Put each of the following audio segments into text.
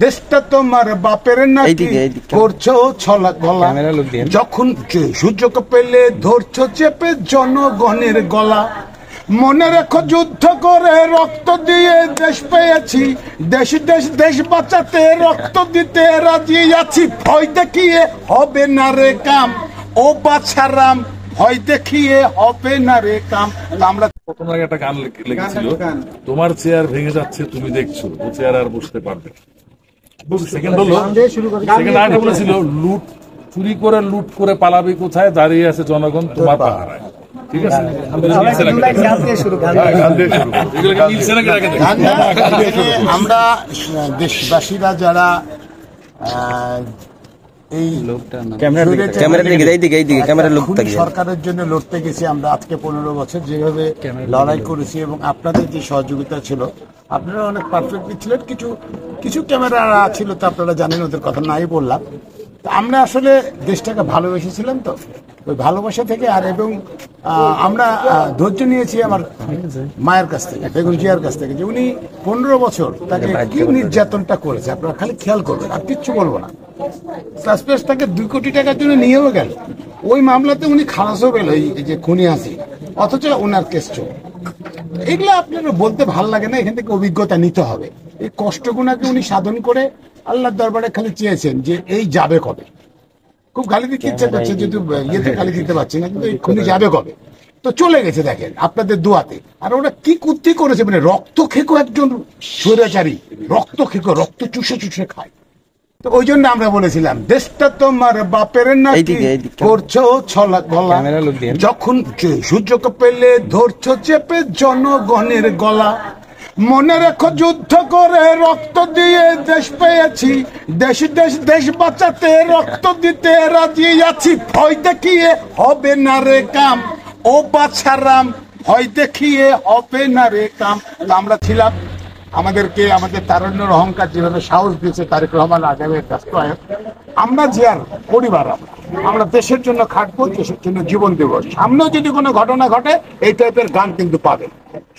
দেশটা তোমার বাপের নাকি করছো ছলা গলা, যখন সুযোগ পেলে ধরছো চেপে জনগণের গলা। মনে রেখো যুদ্ধ করে রক্ত দিয়ে দেশ পেয়েছি, দেশ দেশ দেশ বাঁচাতে রক্ত দিতে রাজি আছি। ভয় দেখিয়ে হবে না রে কাম, ও বাছারাম ভয় দেখিয়ে হবে না রে কাম। আমরা প্রথম আগে একটা গান লেগেছিল, তোমার চেয়ার ভেঙে যাচ্ছে তুমি দেখছো, ও চেয়ার আর বসতে পারবে। সেকেন্ড হলো, সেকেন্ড আরেকটা বলেছিল, লুট চুরি করে লুট করে পালাবে কোথায়, দাঁড়িয়ে আছে জনগণ তোমার পাহারায়। ঠিক আছে, আমরা দেশবাসীরা যারা এই সরকারের জন্য লড়তে গেছি, আমরা আজকে 15 বছর যেভাবে লড়াই করেছি এবং আপনাদের যে সহযোগিতা ছিল, আপনারা অনেক পারফেক্টলি ছিলেন। কিছু কিছু ক্যামেরা ছিল তো আপনারা জানেন, ওদের কথা নাই বললাম। আমরা আসলে দেশটাকে ভালোবেসেছিলাম, তো ওই ভালোবাসা থেকে আর এবং আমরা ধৈর্য নিয়েছি আমার মায়ের কাছ থেকে, বেগম জিয়ার কাছ থেকে, যে উনি 15 বছর তাকে কি নির্যাতনটা করেছে আপনারা খালি খেয়াল করবেন, আর কিচ্ছু বলবো না। সাসপেন্স তাকে 2 কোটি টাকার জন্য নিয়েও গেল, ওই মামলাতে উনি খালাসও পেল, এই যে খুনি আছে, অথচ ওনার কেস চল। এগুলো আপনারা বলতে ভাল লাগে না, এখান থেকে অভিজ্ঞতা নিতে হবে। এই কষ্টগুণাকে উনি সাধন করে আল্লাহর দরবারে খালি চেয়েছেন যে এই যাবে কবে। খুব গালি দিতে ইচ্ছা করছে, যেহেতু ইয়েতে গালি দিতে পারছি না, কিন্তু এই খুনি যাবে কবে। তো চলে গেছে দেখেন আপনাদের দোয়াতে। আর ওরা কি কুর্তি করেছে, মানে রক্ত খেকো একজন স্বৈরাচারী, রক্ত খেকো, রক্ত চুষে চুষে খায়। তো ওই জন্য আমরা বলেছিলাম দেশটা তোমার বাপের নাকি করছো ছলা গলা, যখন সুযোগ পেলে ধরছো চেপে জনগণের গলা। মনে রেখো যুদ্ধ করে রক্ত দিয়ে দেশ পেয়েছি, দেশ দেশ দেশ বাঁচাতে রক্ত দিতে রাজি আছি। ভয় দেখিয়ে হবে না রে কাম, ও বাছারাম ভয় দেখিয়ে হবে না রে কাম। আমরা ছিলাম, আমাদেরকে আমাদের তারুণ্যের অহংকার যেভাবে সাহস দিয়েছে তারেক রহমান আগামী রাষ্ট্রায়ত্ত, আমরা জিয়ার পরিবার, আমরা দেশের জন্য খাটবো, দেশের জন্য জীবন দেব। সামনেও যদি কোনো ঘটনা ঘটে এই টাইপের গান কিন্তু পাবেন,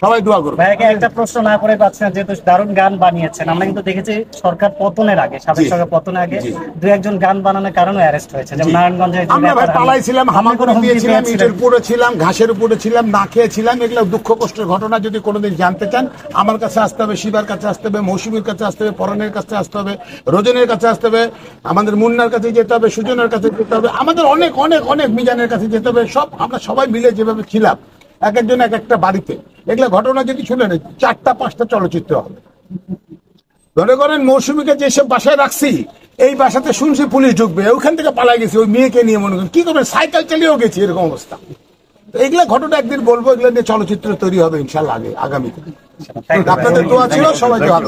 সবাই দোয়া করবে। একটা প্রশ্ন না করে পাচ্ছেন, যেহেতু দারুণ গান বানিয়েছেন, আমরা কিন্তু দেখেছি সরকার পতনের আগে, সাবেক সরকার পতনের আগে 2-1 গান বানানোর কারণে অ্যারেস্ট হয়েছে, যেমন নারায়ণগঞ্জে আমরা ভাই পালাইছিলাম, হামাগুড়ি দিয়েছিলাম, ইটের উপরে ছিলাম, ঘাসের উপরে ছিলাম, না খেয়েছিলাম। এগুলো দুঃখ কষ্টের ঘটনা যদি কোনোদিন জানতে চান আমার কাছে আসতে হবে, শিবার কাছে আসতে হবে, মৌসুমীর কাছে আসতে হবে, পরানের কাছে আসতে হবে, রজনের কাছে আসতে হবে, আমাদের মুন্নার কাছে যেতে হবে, সুজনের কাছে যেতে হবে, আমাদের অনেক অনেক অনেক মিজানের কাছে যেতে হবে। সব আমরা সবাই মিলে যেভাবে ছিলাম, এক একজন এক একটা বাড়িতে, এগুলো ঘটনা যদি শুনেন 4-5টা চলচ্চিত্র হবে। মনে করেন মৌসুমীকে যেসব বাসায় রাখছি, এই বাসাতে শুনছি পুলিশ ঢুকবে, ওইখান থেকে পালাই গেছি ওই মেয়েকে নিয়ে। মনে করেন কি করবেন, সাইকেল চালিয়েও গেছি, এরকম অবস্থা। তো এইগুলা ঘটনা একদিন বলবো, এগুলো নিয়ে চলচ্চিত্র তৈরি হবে ইনশাল্লাহ আগামীতে। আপনাদের দোয়া ছিল, সবাই দোয়া।